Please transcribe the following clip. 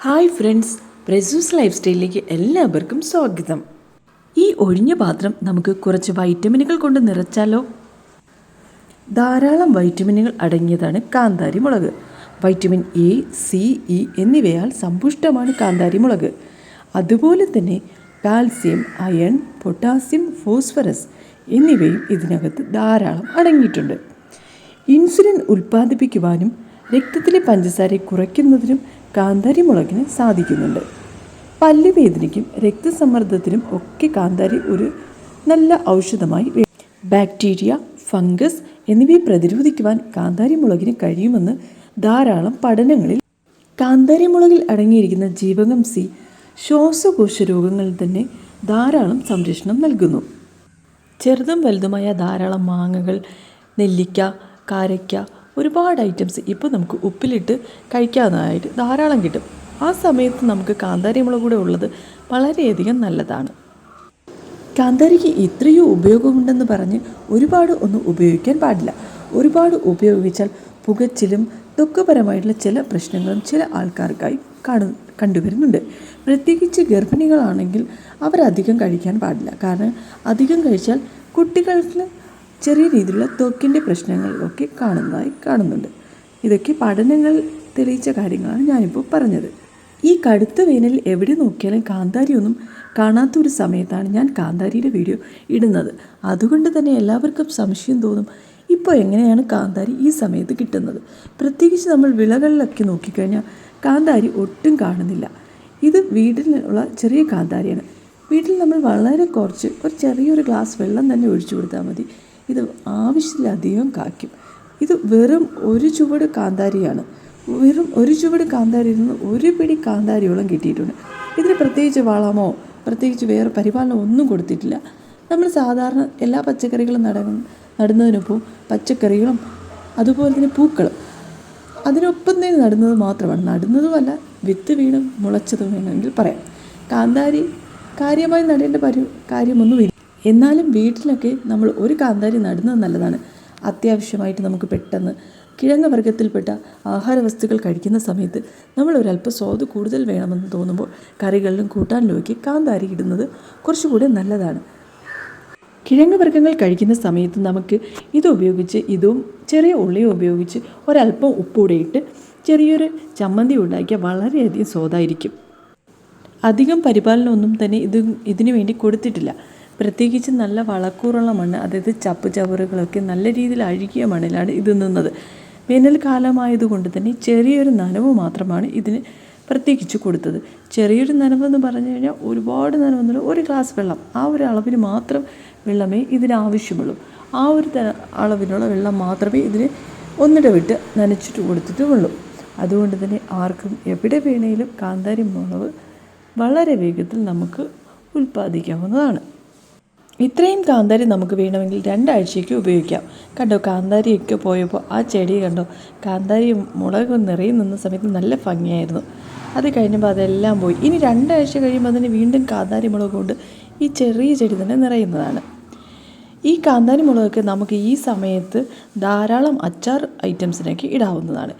Hi friends, പ്രസൂസ് life സ്റ്റൈലിലേക്ക് എല്ലാവർക്കും സ്വാഗതം. ഈ ഒഴിഞ്ഞ പാത്രം നമുക്ക് കുറച്ച് വൈറ്റമിനുകൾ കൊണ്ട് നിറച്ചാലോ? ധാരാളം വൈറ്റമിനുകൾ അടങ്ങിയതാണ് കാന്താരി മുളക്. വൈറ്റമിൻ എ, സി, ഇ എന്നിവയാൽ സമ്പുഷ്ടമാണ് കാന്താരി മുളക്. അതുപോലെ തന്നെ കാൽസ്യം, അയൺ, പൊട്ടാസ്യം, ഫോസ്ഫറസ് എന്നിവയും ഇതിനകത്ത് ധാരാളം അടങ്ങിയിട്ടുണ്ട്. ഇൻസുലിൻ ഉൽപ്പാദിപ്പിക്കുവാനും രക്തത്തിലെ പഞ്ചസാര കുറയ്ക്കുന്നതിനും കാന്താരി മുളകിന് സാധിക്കുന്നുണ്ട്. പല്ലുവേദനയ്ക്കും രക്തസമ്മർദ്ദത്തിനും ഒക്കെ കാന്താരി ഒരു നല്ല ഔഷധമായി ബാക്ടീരിയ, ഫംഗസ് എന്നിവയെ പ്രതിരോധിക്കുവാൻ കാന്താരി മുളകിന് കഴിയുമെന്ന് ധാരാളം പഠനങ്ങളിൽ. കാന്താരി മുളകിൽ അടങ്ങിയിരിക്കുന്ന ജീവകം സി ശ്വാസകോശ രോഗങ്ങളിൽ തന്നെ ധാരാളം സംരക്ഷണം നൽകുന്നു. ചെറുതും വലുതുമായ ധാരാളം മാങ്ങകൾ, നെല്ലിക്ക, കാരയ്ക്ക, ഒരുപാട് ഐറ്റംസ് ഇപ്പോൾ നമുക്ക് ഉപ്പിലിട്ട് കഴിക്കാവുന്നതായിട്ട് ധാരാളം കിട്ടും. ആ സമയത്ത് നമുക്ക് കാന്താരി മുളക് കൂടെ ഉള്ളത് വളരെയധികം നല്ലതാണ്. കാന്താരിക്ക് ഇത്രയോ ഉപയോഗമുണ്ടെന്ന് പറഞ്ഞ് ഒരുപാട് ഒന്നും ഉപയോഗിക്കാൻ പാടില്ല. ഒരുപാട് ഉപയോഗിച്ചാൽ പുകച്ചിലും ദുഃഖപരമായിട്ടുള്ള ചില പ്രശ്നങ്ങളും ചില ആൾക്കാർക്കായി കണ്ടുവരുന്നുണ്ട്. പ്രത്യേകിച്ച് ഗർഭിണികളാണെങ്കിൽ അവരധികം കഴിക്കാൻ പാടില്ല. കാരണം അധികം കഴിച്ചാൽ കുട്ടികൾക്ക് ചെറിയ രീതിയിലുള്ള ത്വക്കിൻ്റെ പ്രശ്നങ്ങളൊക്കെ കാണുന്നുണ്ട്. ഇതൊക്കെ പഠനങ്ങൾ തെളിയിച്ച കാര്യങ്ങളാണ് ഞാനിപ്പോൾ പറഞ്ഞത്. ഈ കടുത്ത വേനലിൽ എവിടെ നോക്കിയാലും കാന്താരി ഒന്നും കാണാത്തൊരു സമയത്താണ് ഞാൻ കാന്താരിയുടെ വീഡിയോ ഇടുന്നത്. അതുകൊണ്ട് തന്നെ എല്ലാവർക്കും സംശയം തോന്നും, ഇപ്പോൾ എങ്ങനെയാണ് കാന്താരി ഈ സമയത്ത് കിട്ടുന്നത്? പ്രത്യേകിച്ച് നമ്മൾ വിളകളിലൊക്കെ നോക്കിക്കഴിഞ്ഞാൽ കാന്താരി ഒട്ടും കാണുന്നില്ല. ഇത് വീട്ടിലുള്ള ചെറിയ കാന്താരിയാണ്. വീട്ടിൽ നമ്മൾ വളരെ കുറച്ച് ഒരു ചെറിയൊരു ഗ്ലാസ് വെള്ളം തന്നെ ഒഴിച്ചു കൊടുത്താൽ മതി. ഇത് ആവശ്യത്തിലധികം കായ്ക്കും. ഇത് വെറും ഒരു ചുവട് കാന്താരിയാണ്. വെറും ഒരു ചുവട് കാന്താരിയിൽ നിന്ന് ഒരു പിടി കാന്താരിയോളം കിട്ടിയിട്ടുണ്ട്. ഇതിന് പ്രത്യേകിച്ച് വളമോ പ്രത്യേകിച്ച് വേറെ പരിപാലനം ഒന്നും കൊടുത്തിട്ടില്ല. നമ്മൾ സാധാരണ എല്ലാ പച്ചക്കറികളും നടുന്നതിനൊപ്പം പച്ചക്കറികളും അതുപോലെ തന്നെ പൂക്കളും അതിനൊപ്പം തന്നെ നടുന്നത് മാത്രമാണ്. നടുന്നതുമല്ല, വിത്ത് വീണ് മുളച്ചതും വേണമെങ്കിൽ പറയാം. കാന്താരി കാര്യമായി നടേണ്ട കാര്യമൊന്നുമില്ല. എന്നാലും വീട്ടിലൊക്കെ നമ്മൾ ഒരു കാന്താരി നടുന്നത് നല്ലതാണ്. അത്യാവശ്യമായിട്ട് നമുക്ക് പെട്ടെന്ന് കിഴങ്ങ് വർഗ്ഗത്തിൽപ്പെട്ട ആഹാരവസ്തുക്കൾ കഴിക്കുന്ന സമയത്ത് നമ്മൾ ഒരല്പം സ്വാദ് കൂടുതൽ വേണമെന്ന് തോന്നുമ്പോൾ കറികളിലും കൂട്ടാനിലുമൊക്കെ കാന്താരി ഇടുന്നത് കുറച്ചുകൂടി നല്ലതാണ്. കിഴങ്ങ് വർഗ്ഗങ്ങൾ കഴിക്കുന്ന സമയത്ത് നമുക്ക് ഇത് ഉപയോഗിച്ച് ഇതും ചെറിയ ഉള്ളിയും ഉപയോഗിച്ച് ഒരല്പം ഉപ്പൂടെ ഇട്ട് ചെറിയൊരു ചമ്മന്തി ഉണ്ടാക്കിയാൽ വളരെയധികം സ്വാദായിരിക്കും. അധികം പരിപാലനമൊന്നും തന്നെ ഇതിനു വേണ്ടി കൊടുത്തിട്ടില്ല. പ്രത്യേകിച്ച് നല്ല വളക്കൂറുള്ള മണ്ണ്, അതായത് ചവറുകളൊക്കെ നല്ല രീതിയിൽ അഴുകിയ മണ്ണിലാണ് ഇത് നിന്നത്. വേനൽക്കാലമായതുകൊണ്ട് തന്നെ ചെറിയൊരു നനവ് മാത്രമാണ് ഇതിന് പ്രത്യേകിച്ച് കൊടുത്തത്. ചെറിയൊരു നനവെന്ന് പറഞ്ഞു കഴിഞ്ഞാൽ ഒരുപാട് നനവെന്നുള്ള ഒരു ഗ്ലാസ് വെള്ളം, ആ ഒരു അളവിന് മാത്രം വെള്ളമേ ഇതിനാവശ്യമുള്ളൂ. ആ ഒരു അളവിനുള്ള വെള്ളം മാത്രമേ ഇതിന് ഒന്നിടവിട്ട് നനച്ചിട്ട് കൊടുത്തിട്ടുമുള്ളൂ. അതുകൊണ്ട് തന്നെ ആർക്കും എവിടെ വേണേലും കാന്താരി മുളക് വളരെ വേഗത്തിൽ നമുക്ക് ഉൽപ്പാദിക്കാവുന്നതാണ്. ഇത്രയും കാന്താരി നമുക്ക് വേണമെങ്കിൽ 2 ആഴ്ചയ്ക്ക് ഉപയോഗിക്കാം. കണ്ടോ, കാന്താരിയൊക്കെ പോയപ്പോൾ ആ ചെടി കണ്ടോ, കാന്താരി മുളക് നിറയെ നിന്ന സമയത്ത് നല്ല ഭംഗിയായിരുന്നു. അത് കഴിഞ്ഞപ്പോൾ അതെല്ലാം പോയി. ഇനി 2 ആഴ്ച കഴിയുമ്പോൾ അതിന് വീണ്ടും കാന്താരി മുളക് കൊണ്ട് ഈ ചെറിയ ചെടി തന്നെ നിറയുന്നതാണ്. ഈ കാന്താരി മുളകൊക്കെ നമുക്ക് ഈ സമയത്ത് ധാരാളം അച്ചാർ ഐറ്റംസിനൊക്കെ ഇടാവുന്നതാണ്.